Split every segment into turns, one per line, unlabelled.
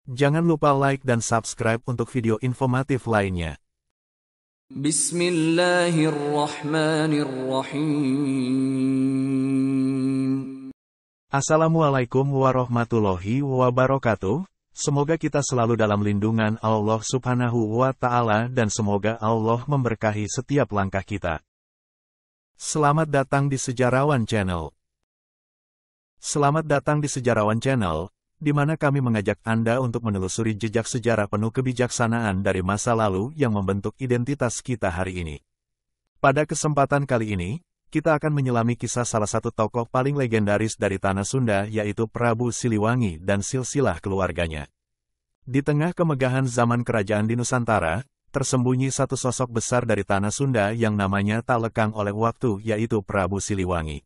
Jangan lupa like dan subscribe untuk video informatif lainnya.
Bismillahirrahmanirrahim.
Assalamualaikum warahmatullahi wabarakatuh. Semoga kita selalu dalam lindungan Allah Subhanahu wa Ta'ala dan semoga Allah memberkahi setiap langkah kita. Selamat datang di Sejarawan Channel. Selamat datang di Sejarawan Channel, di mana kami mengajak Anda untuk menelusuri jejak sejarah penuh kebijaksanaan dari masa lalu yang membentuk identitas kita hari ini. Pada kesempatan kali ini, kita akan menyelami kisah salah satu tokoh paling legendaris dari Tanah Sunda, yaitu Prabu Siliwangi dan silsilah keluarganya. Di tengah kemegahan zaman kerajaan di Nusantara, tersembunyi satu sosok besar dari Tanah Sunda yang namanya tak lekang oleh waktu, yaitu Prabu Siliwangi.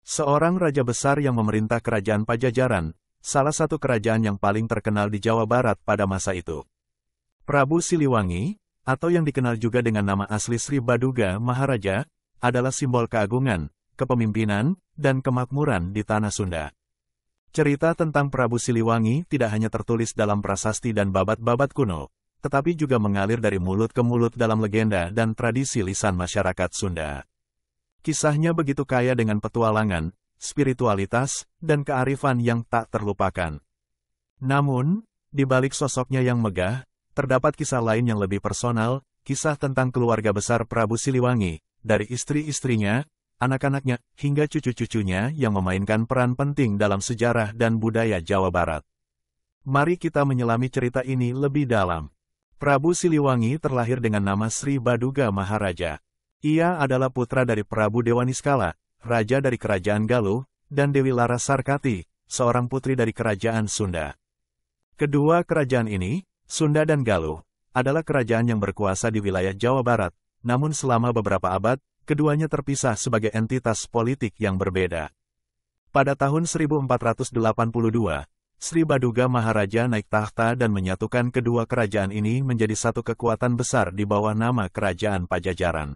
Seorang raja besar yang memerintah kerajaan Pajajaran, salah satu kerajaan yang paling terkenal di Jawa Barat pada masa itu. Prabu Siliwangi, atau yang dikenal juga dengan nama asli Sri Baduga Maharaja, adalah simbol keagungan, kepemimpinan, dan kemakmuran di Tanah Sunda. Cerita tentang Prabu Siliwangi tidak hanya tertulis dalam prasasti dan babat-babat kuno, tetapi juga mengalir dari mulut ke mulut dalam legenda dan tradisi lisan masyarakat Sunda. Kisahnya begitu kaya dengan petualangan, spiritualitas, dan kearifan yang tak terlupakan. Namun, di balik sosoknya yang megah, terdapat kisah lain yang lebih personal, kisah tentang keluarga besar Prabu Siliwangi, dari istri-istrinya, anak-anaknya, hingga cucu-cucunya yang memainkan peran penting dalam sejarah dan budaya Jawa Barat. Mari kita menyelami cerita ini lebih dalam. Prabu Siliwangi terlahir dengan nama Sri Baduga Maharaja. Ia adalah putra dari Prabu Dewaniskala, raja dari kerajaan Galuh, dan Dewi Larasarkati, seorang putri dari kerajaan Sunda. Kedua kerajaan ini, Sunda dan Galuh, adalah kerajaan yang berkuasa di wilayah Jawa Barat, namun selama beberapa abad, keduanya terpisah sebagai entitas politik yang berbeda. Pada tahun 1482, Sri Baduga Maharaja naik tahta dan menyatukan kedua kerajaan ini menjadi satu kekuatan besar di bawah nama Kerajaan Pajajaran.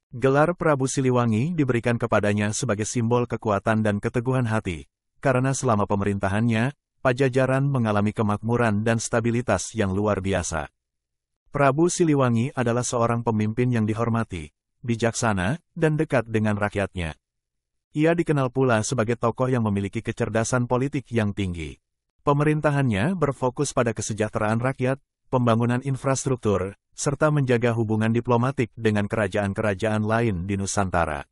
Gelar Prabu Siliwangi diberikan kepadanya sebagai simbol kekuatan dan keteguhan hati, karena selama pemerintahannya, Pajajaran mengalami kemakmuran dan stabilitas yang luar biasa. Prabu Siliwangi adalah seorang pemimpin yang dihormati, bijaksana, dan dekat dengan rakyatnya. Ia dikenal pula sebagai tokoh yang memiliki kecerdasan politik yang tinggi. Pemerintahannya berfokus pada kesejahteraan rakyat, pembangunan infrastruktur, serta menjaga hubungan diplomatik dengan kerajaan-kerajaan lain di Nusantara.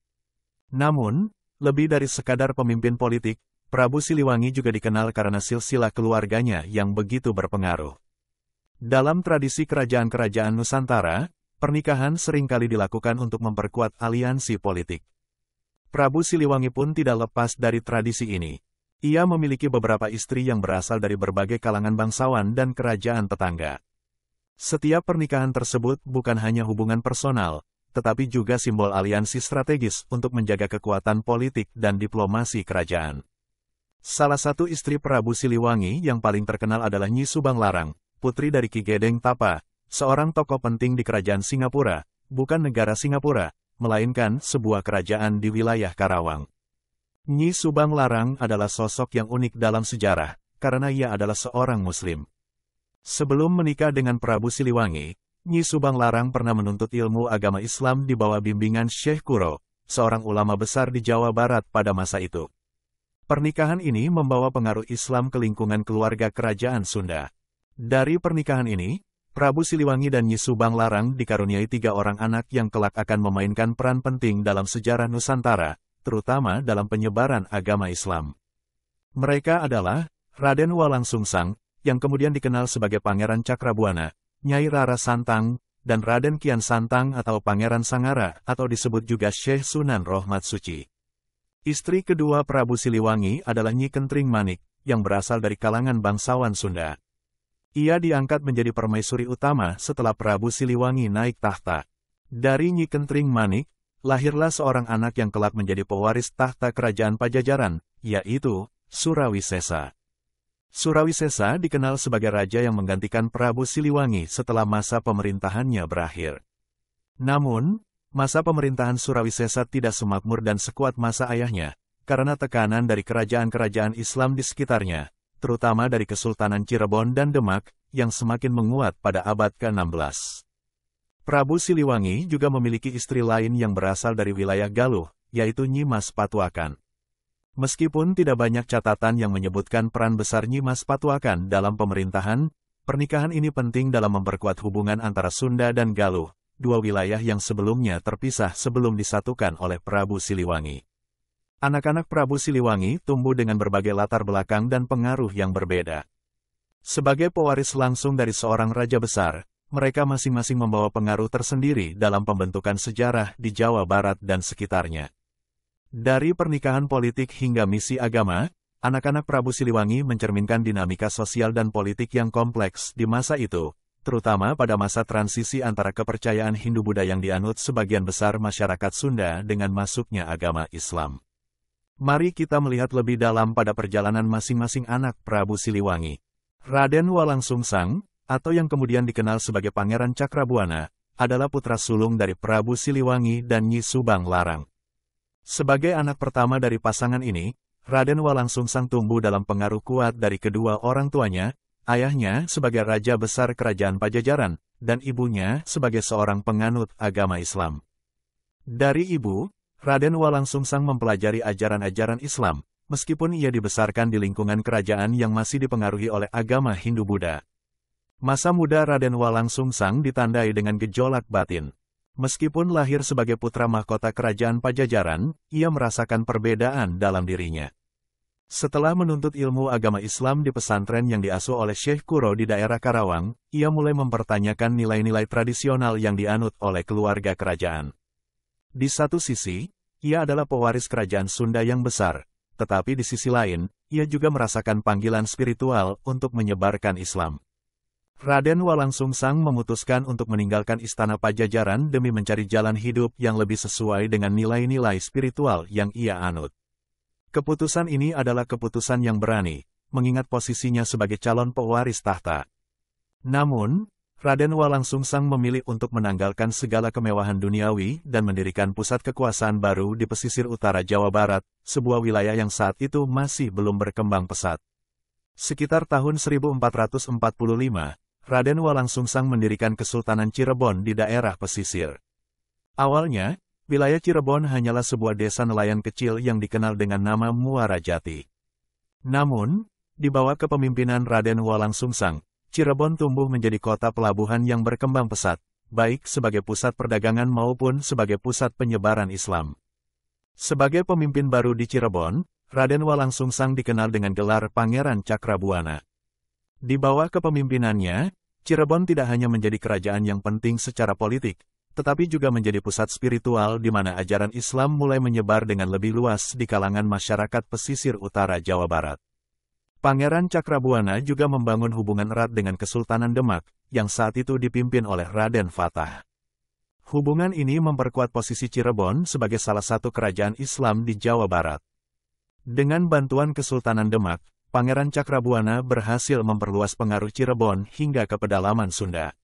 Namun, lebih dari sekadar pemimpin politik, Prabu Siliwangi juga dikenal karena silsilah keluarganya yang begitu berpengaruh. Dalam tradisi kerajaan-kerajaan Nusantara, pernikahan seringkali dilakukan untuk memperkuat aliansi politik. Prabu Siliwangi pun tidak lepas dari tradisi ini. Ia memiliki beberapa istri yang berasal dari berbagai kalangan bangsawan dan kerajaan tetangga. Setiap pernikahan tersebut bukan hanya hubungan personal, tetapi juga simbol aliansi strategis untuk menjaga kekuatan politik dan diplomasi kerajaan. Salah satu istri Prabu Siliwangi yang paling terkenal adalah Nyi Subang Larang, putri dari Ki Gedeng Tapa, seorang tokoh penting di kerajaan Singapura, bukan negara Singapura, melainkan sebuah kerajaan di wilayah Karawang. Nyi Subang Larang adalah sosok yang unik dalam sejarah, karena ia adalah seorang Muslim. Sebelum menikah dengan Prabu Siliwangi, Nyi Subang Larang pernah menuntut ilmu agama Islam di bawah bimbingan Syekh Kuro, seorang ulama besar di Jawa Barat pada masa itu. Pernikahan ini membawa pengaruh Islam ke lingkungan keluarga kerajaan Sunda. Dari pernikahan ini, Prabu Siliwangi dan Nyi Subang Larang dikaruniai 3 orang anak yang kelak akan memainkan peran penting dalam sejarah Nusantara, terutama dalam penyebaran agama Islam. Mereka adalah Raden Walang Sungsang, yang kemudian dikenal sebagai Pangeran Cakrabuana, Nyai Rara Santang, dan Raden Kian Santang atau Pangeran Sangara atau disebut juga Syekh Sunan Rohmat Suci. Istri kedua Prabu Siliwangi adalah Nyi Kentring Manik, yang berasal dari kalangan bangsawan Sunda. Ia diangkat menjadi permaisuri utama setelah Prabu Siliwangi naik tahta. Dari Nyi Kentring Manik, lahirlah seorang anak yang kelak menjadi pewaris tahta kerajaan Pajajaran, yaitu Surawisesa. Surawisesa dikenal sebagai raja yang menggantikan Prabu Siliwangi setelah masa pemerintahannya berakhir. Namun, masa pemerintahan Surawisesa tidak semakmur dan sekuat masa ayahnya, karena tekanan dari kerajaan-kerajaan Islam di sekitarnya, terutama dari Kesultanan Cirebon dan Demak, yang semakin menguat pada abad ke-16. Prabu Siliwangi juga memiliki istri lain yang berasal dari wilayah Galuh, yaitu Nyi Mas Patuakan. Meskipun tidak banyak catatan yang menyebutkan peran besar Nyi Mas Patuakan dalam pemerintahan, pernikahan ini penting dalam memperkuat hubungan antara Sunda dan Galuh, dua wilayah yang sebelumnya terpisah sebelum disatukan oleh Prabu Siliwangi. Anak-anak Prabu Siliwangi tumbuh dengan berbagai latar belakang dan pengaruh yang berbeda. Sebagai pewaris langsung dari seorang raja besar, mereka masing-masing membawa pengaruh tersendiri dalam pembentukan sejarah di Jawa Barat dan sekitarnya. Dari pernikahan politik hingga misi agama, anak-anak Prabu Siliwangi mencerminkan dinamika sosial dan politik yang kompleks di masa itu, terutama pada masa transisi antara kepercayaan Hindu-Buddha yang dianut sebagian besar masyarakat Sunda dengan masuknya agama Islam. Mari kita melihat lebih dalam pada perjalanan masing-masing anak Prabu Siliwangi. Raden Walangsungsang, atau yang kemudian dikenal sebagai Pangeran Cakrabuana, adalah putra sulung dari Prabu Siliwangi dan Nyi Subang Larang. Sebagai anak pertama dari pasangan ini, Raden Walangsungsang tumbuh dalam pengaruh kuat dari kedua orang tuanya, ayahnya sebagai Raja Besar Kerajaan Pajajaran, dan ibunya sebagai seorang penganut agama Islam. Dari ibu, Raden Walangsungsang mempelajari ajaran-ajaran Islam, meskipun ia dibesarkan di lingkungan kerajaan yang masih dipengaruhi oleh agama Hindu-Buddha. Masa muda Raden Walangsungsang ditandai dengan gejolak batin. Meskipun lahir sebagai putra mahkota kerajaan Pajajaran, ia merasakan perbedaan dalam dirinya. Setelah menuntut ilmu agama Islam di pesantren yang diasuh oleh Syekh Kuro di daerah Karawang, ia mulai mempertanyakan nilai-nilai tradisional yang dianut oleh keluarga kerajaan. Di satu sisi, ia adalah pewaris kerajaan Sunda yang besar, tetapi di sisi lain, ia juga merasakan panggilan spiritual untuk menyebarkan Islam. Raden Walangsungsang memutuskan untuk meninggalkan istana Pajajaran demi mencari jalan hidup yang lebih sesuai dengan nilai-nilai spiritual yang ia anut. Keputusan ini adalah keputusan yang berani, mengingat posisinya sebagai calon pewaris tahta. Namun, Raden Walangsungsang memilih untuk menanggalkan segala kemewahan duniawi dan mendirikan pusat kekuasaan baru di pesisir utara Jawa Barat, sebuah wilayah yang saat itu masih belum berkembang pesat. Sekitar tahun 1445, Raden Walangsungsang mendirikan Kesultanan Cirebon di daerah pesisir. Awalnya, wilayah Cirebon hanyalah sebuah desa nelayan kecil yang dikenal dengan nama Muara Jati. Namun, di bawah kepemimpinan Raden Walangsungsang, Cirebon tumbuh menjadi kota pelabuhan yang berkembang pesat, baik sebagai pusat perdagangan maupun sebagai pusat penyebaran Islam. Sebagai pemimpin baru di Cirebon, Raden Walangsungsang dikenal dengan gelar Pangeran Cakrabuana. Di bawah kepemimpinannya, Cirebon tidak hanya menjadi kerajaan yang penting secara politik, tetapi juga menjadi pusat spiritual di mana ajaran Islam mulai menyebar dengan lebih luas di kalangan masyarakat pesisir utara Jawa Barat. Pangeran Cakrabuana juga membangun hubungan erat dengan Kesultanan Demak, yang saat itu dipimpin oleh Raden Fatah. Hubungan ini memperkuat posisi Cirebon sebagai salah satu kerajaan Islam di Jawa Barat. Dengan bantuan Kesultanan Demak, Pangeran Cakrabuana berhasil memperluas pengaruh Cirebon hingga ke pedalaman Sunda.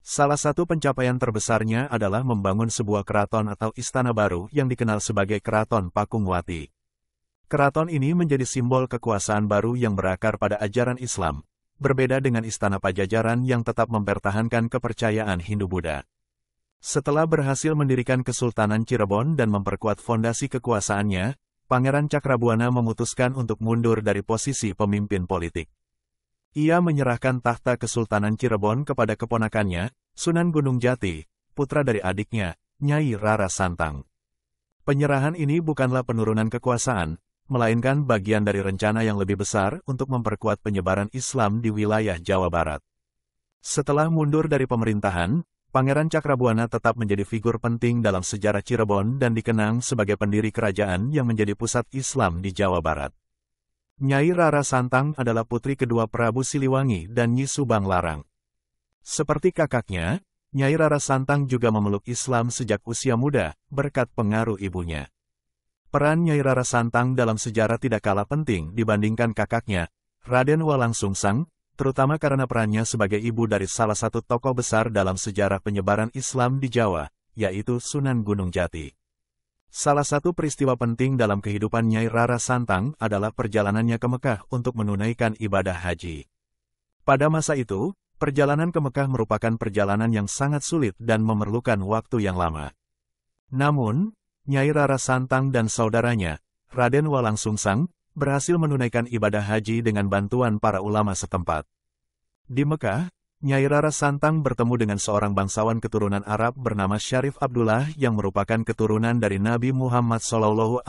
Salah satu pencapaian terbesarnya adalah membangun sebuah keraton atau istana baru yang dikenal sebagai Keraton Pakungwati. Keraton ini menjadi simbol kekuasaan baru yang berakar pada ajaran Islam, berbeda dengan istana Pajajaran yang tetap mempertahankan kepercayaan Hindu-Buddha. Setelah berhasil mendirikan Kesultanan Cirebon dan memperkuat fondasi kekuasaannya, Pangeran Cakrabuana memutuskan untuk mundur dari posisi pemimpin politik. Ia menyerahkan tahta Kesultanan Cirebon kepada keponakannya, Sunan Gunung Jati, putra dari adiknya, Nyai Rara Santang. Penyerahan ini bukanlah penurunan kekuasaan, melainkan bagian dari rencana yang lebih besar untuk memperkuat penyebaran Islam di wilayah Jawa Barat. Setelah mundur dari pemerintahan, Pangeran Cakrabuana tetap menjadi figur penting dalam sejarah Cirebon dan dikenang sebagai pendiri kerajaan yang menjadi pusat Islam di Jawa Barat. Nyai Rara Santang adalah putri kedua Prabu Siliwangi dan Nyi Subang Larang. Seperti kakaknya, Nyai Rara Santang juga memeluk Islam sejak usia muda, berkat pengaruh ibunya. Peran Nyai Rara Santang dalam sejarah tidak kalah penting dibandingkan kakaknya, Raden Walangsungsang, terutama karena perannya sebagai ibu dari salah satu tokoh besar dalam sejarah penyebaran Islam di Jawa, yaitu Sunan Gunung Jati. Salah satu peristiwa penting dalam kehidupan Nyai Rara Santang adalah perjalanannya ke Mekah untuk menunaikan ibadah haji. Pada masa itu, perjalanan ke Mekah merupakan perjalanan yang sangat sulit dan memerlukan waktu yang lama. Namun, Nyai Rara Santang dan saudaranya, Raden Walang Sungsang, berhasil menunaikan ibadah haji dengan bantuan para ulama setempat. Di Mekah, Nyai Rara Santang bertemu dengan seorang bangsawan keturunan Arab bernama Syarif Abdullah yang merupakan keturunan dari Nabi Muhammad SAW,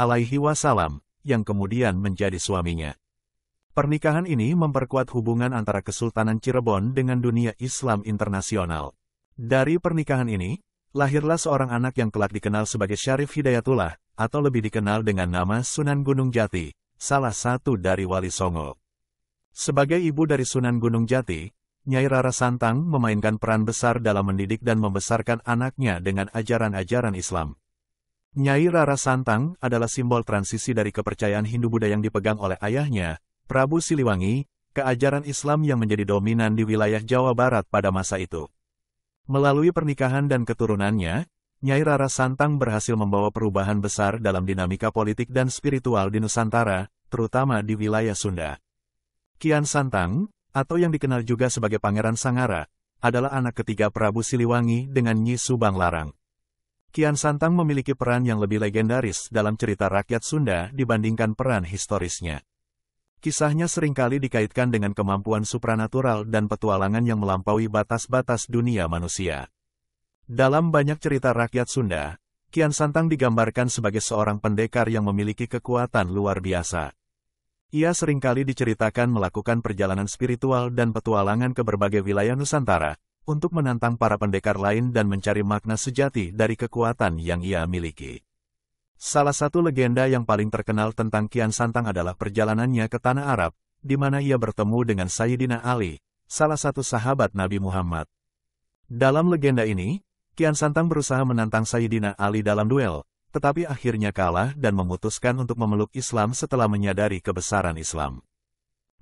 yang kemudian menjadi suaminya. Pernikahan ini memperkuat hubungan antara Kesultanan Cirebon dengan dunia Islam internasional. Dari pernikahan ini, lahirlah seorang anak yang kelak dikenal sebagai Syarif Hidayatullah, atau lebih dikenal dengan nama Sunan Gunung Jati, salah satu dari Wali Songo. Sebagai ibu dari Sunan Gunung Jati, Nyai Rara Santang memainkan peran besar dalam mendidik dan membesarkan anaknya dengan ajaran-ajaran Islam. Nyai Rara Santang adalah simbol transisi dari kepercayaan Hindu-Buddha yang dipegang oleh ayahnya, Prabu Siliwangi, ke ajaran Islam yang menjadi dominan di wilayah Jawa Barat pada masa itu. Melalui pernikahan dan keturunannya, Nyai Rara Santang berhasil membawa perubahan besar dalam dinamika politik dan spiritual di Nusantara, terutama di wilayah Sunda. Kian Santang, atau yang dikenal juga sebagai Pangeran Sangara, adalah anak ketiga Prabu Siliwangi dengan Nyi Subang Larang. Kian Santang memiliki peran yang lebih legendaris dalam cerita rakyat Sunda dibandingkan peran historisnya. Kisahnya seringkali dikaitkan dengan kemampuan supranatural dan petualangan yang melampaui batas-batas dunia manusia. Dalam banyak cerita rakyat Sunda, Kian Santang digambarkan sebagai seorang pendekar yang memiliki kekuatan luar biasa. Ia seringkali diceritakan melakukan perjalanan spiritual dan petualangan ke berbagai wilayah Nusantara, untuk menantang para pendekar lain dan mencari makna sejati dari kekuatan yang ia miliki. Salah satu legenda yang paling terkenal tentang Kian Santang adalah perjalanannya ke Tanah Arab, di mana ia bertemu dengan Sayyidina Ali, salah satu sahabat Nabi Muhammad. Dalam legenda ini, Kian Santang berusaha menantang Sayyidina Ali dalam duel, tetapi akhirnya kalah dan memutuskan untuk memeluk Islam setelah menyadari kebesaran Islam.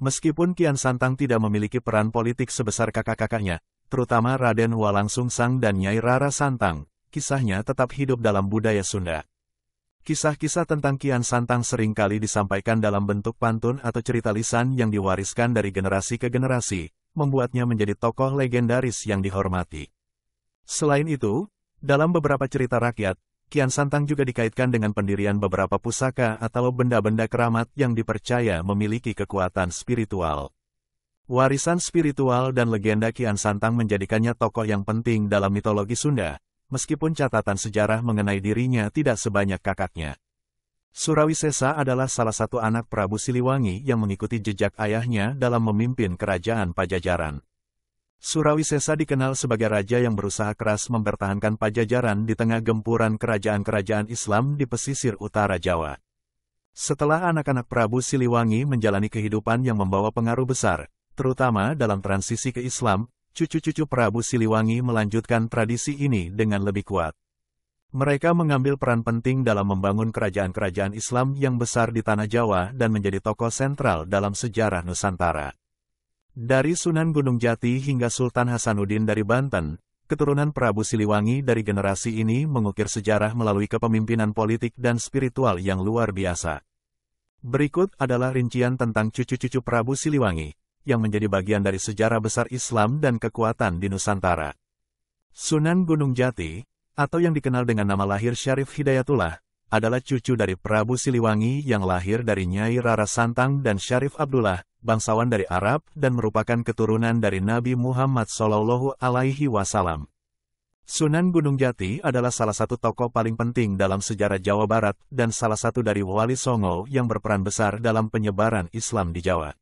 Meskipun Kian Santang tidak memiliki peran politik sebesar kakak-kakaknya, terutama Raden Walang Sungsang dan Nyai Rara Santang, kisahnya tetap hidup dalam budaya Sunda. Kisah-kisah tentang Kian Santang seringkali disampaikan dalam bentuk pantun atau cerita lisan yang diwariskan dari generasi ke generasi, membuatnya menjadi tokoh legendaris yang dihormati. Selain itu, dalam beberapa cerita rakyat, Kian Santang juga dikaitkan dengan pendirian beberapa pusaka atau benda-benda keramat yang dipercaya memiliki kekuatan spiritual. Warisan spiritual dan legenda Kian Santang menjadikannya tokoh yang penting dalam mitologi Sunda, meskipun catatan sejarah mengenai dirinya tidak sebanyak kakaknya. Surawisesa adalah salah satu anak Prabu Siliwangi yang mengikuti jejak ayahnya dalam memimpin kerajaan Pajajaran. Surawisesa dikenal sebagai raja yang berusaha keras mempertahankan Pajajaran di tengah gempuran kerajaan-kerajaan Islam di pesisir utara Jawa. Setelah anak-anak Prabu Siliwangi menjalani kehidupan yang membawa pengaruh besar, terutama dalam transisi ke Islam, cucu-cucu Prabu Siliwangi melanjutkan tradisi ini dengan lebih kuat. Mereka mengambil peran penting dalam membangun kerajaan-kerajaan Islam yang besar di Tanah Jawa dan menjadi tokoh sentral dalam sejarah Nusantara. Dari Sunan Gunung Jati hingga Sultan Hasanuddin dari Banten, keturunan Prabu Siliwangi dari generasi ini mengukir sejarah melalui kepemimpinan politik dan spiritual yang luar biasa. Berikut adalah rincian tentang cucu-cucu Prabu Siliwangi, yang menjadi bagian dari sejarah besar Islam dan kekuatan di Nusantara. Sunan Gunung Jati, atau yang dikenal dengan nama lahir Syarif Hidayatullah, adalah cucu dari Prabu Siliwangi yang lahir dari Nyai Rara Santang dan Syarif Abdullah, bangsawan dari Arab dan merupakan keturunan dari Nabi Muhammad SAW. Sunan Gunung Jati adalah salah satu tokoh paling penting dalam sejarah Jawa Barat dan salah satu dari Wali Songo yang berperan besar dalam penyebaran Islam di Jawa.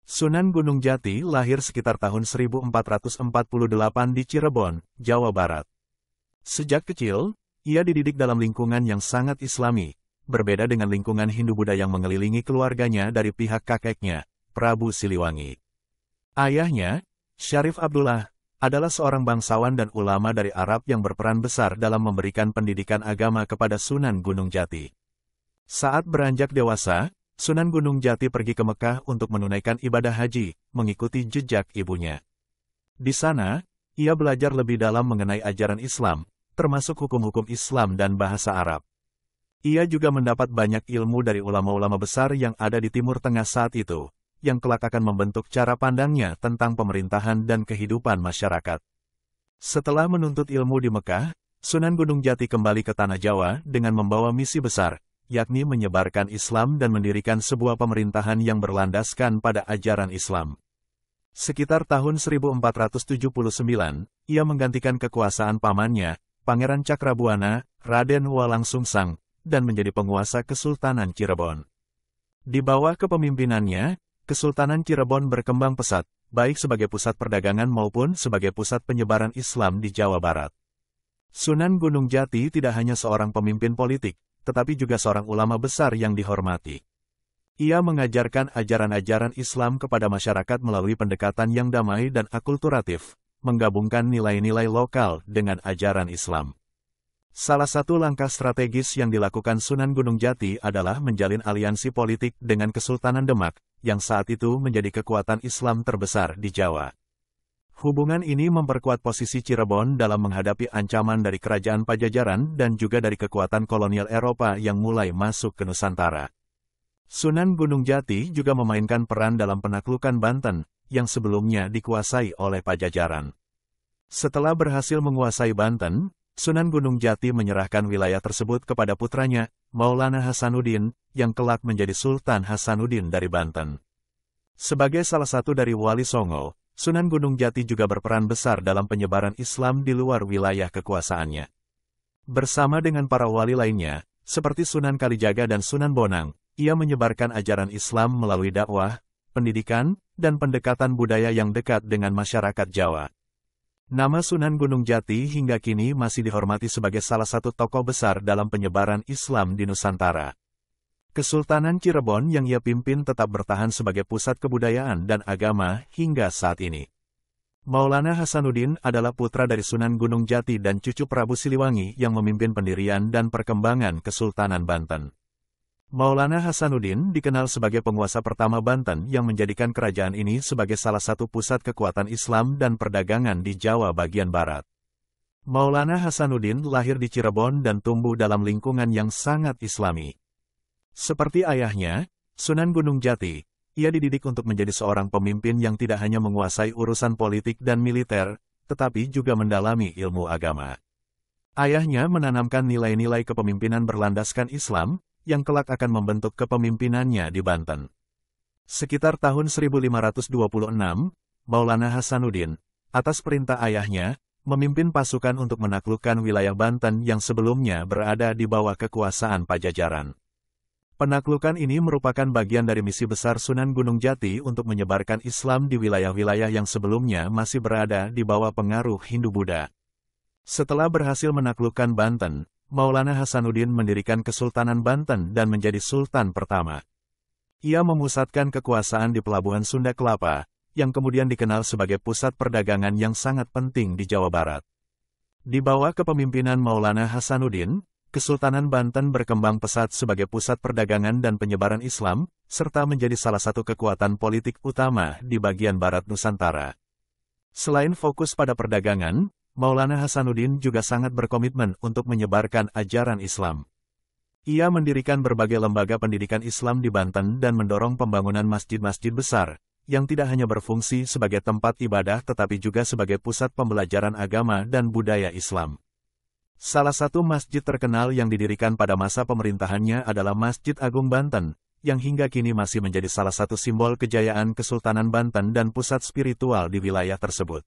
Sunan Gunung Jati lahir sekitar tahun 1448 di Cirebon, Jawa Barat. Sejak kecil, ia dididik dalam lingkungan yang sangat Islami, berbeda dengan lingkungan Hindu-Buddha yang mengelilingi keluarganya dari pihak kakeknya, Prabu Siliwangi. Ayahnya, Syarif Abdullah, adalah seorang bangsawan dan ulama dari Arab yang berperan besar dalam memberikan pendidikan agama kepada Sunan Gunung Jati. Saat beranjak dewasa, Sunan Gunung Jati pergi ke Mekah untuk menunaikan ibadah haji, mengikuti jejak ibunya. Di sana, ia belajar lebih dalam mengenai ajaran Islam, termasuk hukum-hukum Islam dan bahasa Arab. Ia juga mendapat banyak ilmu dari ulama-ulama besar yang ada di Timur Tengah saat itu, yang kelak akan membentuk cara pandangnya tentang pemerintahan dan kehidupan masyarakat. Setelah menuntut ilmu di Mekah, Sunan Gunung Jati kembali ke Tanah Jawa dengan membawa misi besar, yakni menyebarkan Islam dan mendirikan sebuah pemerintahan yang berlandaskan pada ajaran Islam. Sekitar tahun 1479, ia menggantikan kekuasaan pamannya, Pangeran Cakrabuana, Raden Walang Sungsang, dan menjadi penguasa Kesultanan Cirebon. Di bawah kepemimpinannya, Kesultanan Cirebon berkembang pesat, baik sebagai pusat perdagangan maupun sebagai pusat penyebaran Islam di Jawa Barat. Sunan Gunung Jati tidak hanya seorang pemimpin politik, tetapi juga seorang ulama besar yang dihormati. Ia mengajarkan ajaran-ajaran Islam kepada masyarakat melalui pendekatan yang damai dan akulturatif, menggabungkan nilai-nilai lokal dengan ajaran Islam. Salah satu langkah strategis yang dilakukan Sunan Gunung Jati adalah menjalin aliansi politik dengan Kesultanan Demak, yang saat itu menjadi kekuatan Islam terbesar di Jawa. Hubungan ini memperkuat posisi Cirebon dalam menghadapi ancaman dari kerajaan Pajajaran dan juga dari kekuatan kolonial Eropa yang mulai masuk ke Nusantara. Sunan Gunung Jati juga memainkan peran dalam penaklukan Banten, yang sebelumnya dikuasai oleh Pajajaran. Setelah berhasil menguasai Banten, Sunan Gunung Jati menyerahkan wilayah tersebut kepada putranya, Maulana Hasanuddin, yang kelak menjadi Sultan Hasanuddin dari Banten. Sebagai salah satu dari Wali Songo, Sunan Gunung Jati juga berperan besar dalam penyebaran Islam di luar wilayah kekuasaannya. Bersama dengan para wali lainnya, seperti Sunan Kalijaga dan Sunan Bonang, ia menyebarkan ajaran Islam melalui dakwah, pendidikan, dan pendekatan budaya yang dekat dengan masyarakat Jawa. Nama Sunan Gunung Jati hingga kini masih dihormati sebagai salah satu tokoh besar dalam penyebaran Islam di Nusantara. Kesultanan Cirebon yang ia pimpin tetap bertahan sebagai pusat kebudayaan dan agama hingga saat ini. Maulana Hasanuddin adalah putra dari Sunan Gunung Jati dan cucu Prabu Siliwangi yang memimpin pendirian dan perkembangan Kesultanan Banten. Maulana Hasanuddin dikenal sebagai penguasa pertama Banten yang menjadikan kerajaan ini sebagai salah satu pusat kekuatan Islam dan perdagangan di Jawa bagian barat. Maulana Hasanuddin lahir di Cirebon dan tumbuh dalam lingkungan yang sangat Islami. Seperti ayahnya, Sunan Gunung Jati, ia dididik untuk menjadi seorang pemimpin yang tidak hanya menguasai urusan politik dan militer, tetapi juga mendalami ilmu agama. Ayahnya menanamkan nilai-nilai kepemimpinan berlandaskan Islam, yang kelak akan membentuk kepemimpinannya di Banten. Sekitar tahun 1526, Maulana Hasanuddin, atas perintah ayahnya, memimpin pasukan untuk menaklukkan wilayah Banten yang sebelumnya berada di bawah kekuasaan Pajajaran. Penaklukan ini merupakan bagian dari misi besar Sunan Gunung Jati untuk menyebarkan Islam di wilayah-wilayah yang sebelumnya masih berada di bawah pengaruh Hindu-Buddha. Setelah berhasil menaklukkan Banten, Maulana Hasanuddin mendirikan Kesultanan Banten dan menjadi Sultan pertama. Ia memusatkan kekuasaan di Pelabuhan Sunda Kelapa, yang kemudian dikenal sebagai pusat perdagangan yang sangat penting di Jawa Barat. Di bawah kepemimpinan Maulana Hasanuddin, Kesultanan Banten berkembang pesat sebagai pusat perdagangan dan penyebaran Islam, serta menjadi salah satu kekuatan politik utama di bagian barat Nusantara. Selain fokus pada perdagangan, Maulana Hasanuddin juga sangat berkomitmen untuk menyebarkan ajaran Islam. Ia mendirikan berbagai lembaga pendidikan Islam di Banten dan mendorong pembangunan masjid-masjid besar, yang tidak hanya berfungsi sebagai tempat ibadah tetapi juga sebagai pusat pembelajaran agama dan budaya Islam. Salah satu masjid terkenal yang didirikan pada masa pemerintahannya adalah Masjid Agung Banten, yang hingga kini masih menjadi salah satu simbol kejayaan Kesultanan Banten dan pusat spiritual di wilayah tersebut.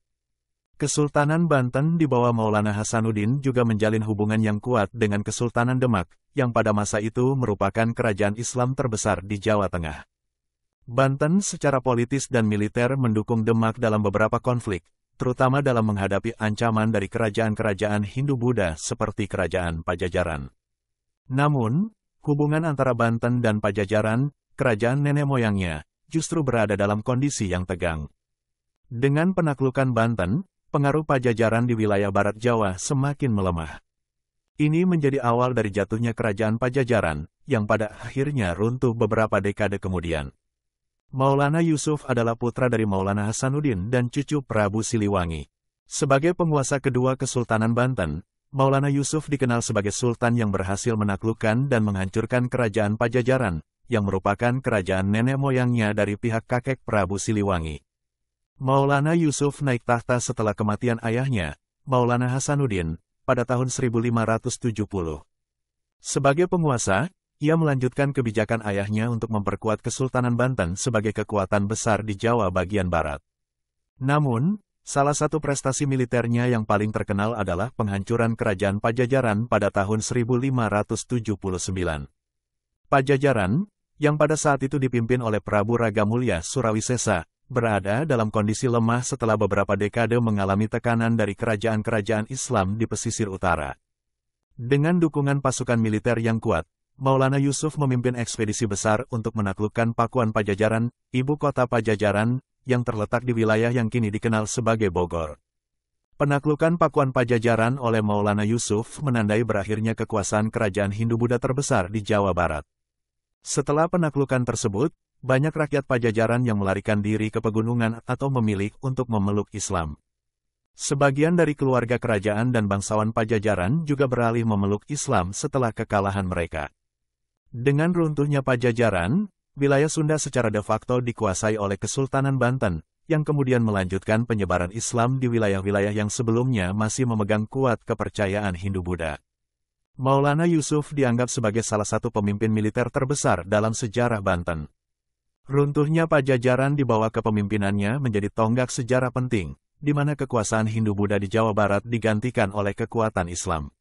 Kesultanan Banten di bawah Maulana Hasanuddin juga menjalin hubungan yang kuat dengan Kesultanan Demak, yang pada masa itu merupakan kerajaan Islam terbesar di Jawa Tengah. Banten secara politis dan militer mendukung Demak dalam beberapa konflik, terutama dalam menghadapi ancaman dari kerajaan-kerajaan Hindu-Buddha seperti Kerajaan Pajajaran. Namun, hubungan antara Banten dan Pajajaran, kerajaan nenek moyangnya, justru berada dalam kondisi yang tegang. Dengan penaklukan Banten, pengaruh Pajajaran di wilayah Barat Jawa semakin melemah. Ini menjadi awal dari jatuhnya kerajaan Pajajaran, yang pada akhirnya runtuh beberapa dekade kemudian. Maulana Yusuf adalah putra dari Maulana Hasanuddin dan cucu Prabu Siliwangi. Sebagai penguasa kedua Kesultanan Banten, Maulana Yusuf dikenal sebagai sultan yang berhasil menaklukkan dan menghancurkan kerajaan Pajajaran, yang merupakan kerajaan nenek moyangnya dari pihak kakek Prabu Siliwangi. Maulana Yusuf naik tahta setelah kematian ayahnya, Maulana Hasanuddin, pada tahun 1570. Sebagai penguasa, ia melanjutkan kebijakan ayahnya untuk memperkuat Kesultanan Banten sebagai kekuatan besar di Jawa bagian barat. Namun, salah satu prestasi militernya yang paling terkenal adalah penghancuran kerajaan Pajajaran pada tahun 1579. Pajajaran, yang pada saat itu dipimpin oleh Prabu Ragamulya Surawisesa, berada dalam kondisi lemah setelah beberapa dekade mengalami tekanan dari kerajaan-kerajaan Islam di pesisir utara. Dengan dukungan pasukan militer yang kuat, Maulana Yusuf memimpin ekspedisi besar untuk menaklukkan Pakuan Pajajaran, ibu kota Pajajaran, yang terletak di wilayah yang kini dikenal sebagai Bogor. Penaklukan Pakuan Pajajaran oleh Maulana Yusuf menandai berakhirnya kekuasaan kerajaan Hindu-Buddha terbesar di Jawa Barat. Setelah penaklukan tersebut, banyak rakyat Pajajaran yang melarikan diri ke pegunungan atau memilih untuk memeluk Islam. Sebagian dari keluarga kerajaan dan bangsawan Pajajaran juga beralih memeluk Islam setelah kekalahan mereka. Dengan runtuhnya Pajajaran, wilayah Sunda secara de facto dikuasai oleh Kesultanan Banten, yang kemudian melanjutkan penyebaran Islam di wilayah-wilayah yang sebelumnya masih memegang kuat kepercayaan Hindu-Buddha. Maulana Yusuf dianggap sebagai salah satu pemimpin militer terbesar dalam sejarah Banten. Runtuhnya Pajajaran di bawah kepemimpinannya menjadi tonggak sejarah penting, di mana kekuasaan Hindu-Buddha di Jawa Barat digantikan oleh kekuatan Islam.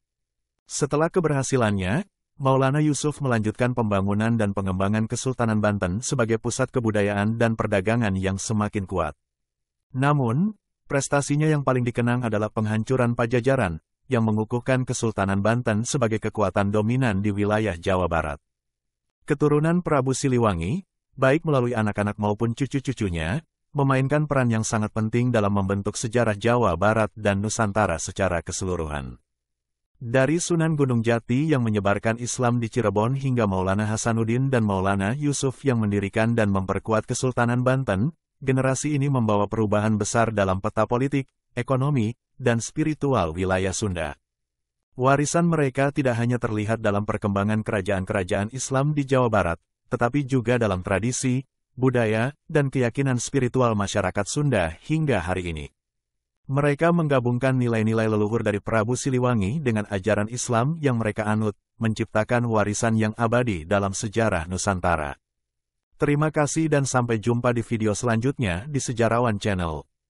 Setelah keberhasilannya, Maulana Yusuf melanjutkan pembangunan dan pengembangan Kesultanan Banten sebagai pusat kebudayaan dan perdagangan yang semakin kuat. Namun, prestasinya yang paling dikenang adalah penghancuran Pajajaran, yang mengukuhkan Kesultanan Banten sebagai kekuatan dominan di wilayah Jawa Barat. Keturunan Prabu Siliwangi, baik melalui anak-anak maupun cucu-cucunya, memainkan peran yang sangat penting dalam membentuk sejarah Jawa Barat dan Nusantara secara keseluruhan. Dari Sunan Gunung Jati yang menyebarkan Islam di Cirebon hingga Maulana Hasanuddin dan Maulana Yusuf yang mendirikan dan memperkuat Kesultanan Banten, generasi ini membawa perubahan besar dalam peta politik, ekonomi, dan spiritual wilayah Sunda. Warisan mereka tidak hanya terlihat dalam perkembangan kerajaan-kerajaan Islam di Jawa Barat, tetapi juga dalam tradisi, budaya, dan keyakinan spiritual masyarakat Sunda hingga hari ini. Mereka menggabungkan nilai-nilai leluhur dari Prabu Siliwangi dengan ajaran Islam yang mereka anut, menciptakan warisan yang abadi dalam sejarah Nusantara. Terima kasih dan sampai jumpa di video selanjutnya di Sejarawan Channel.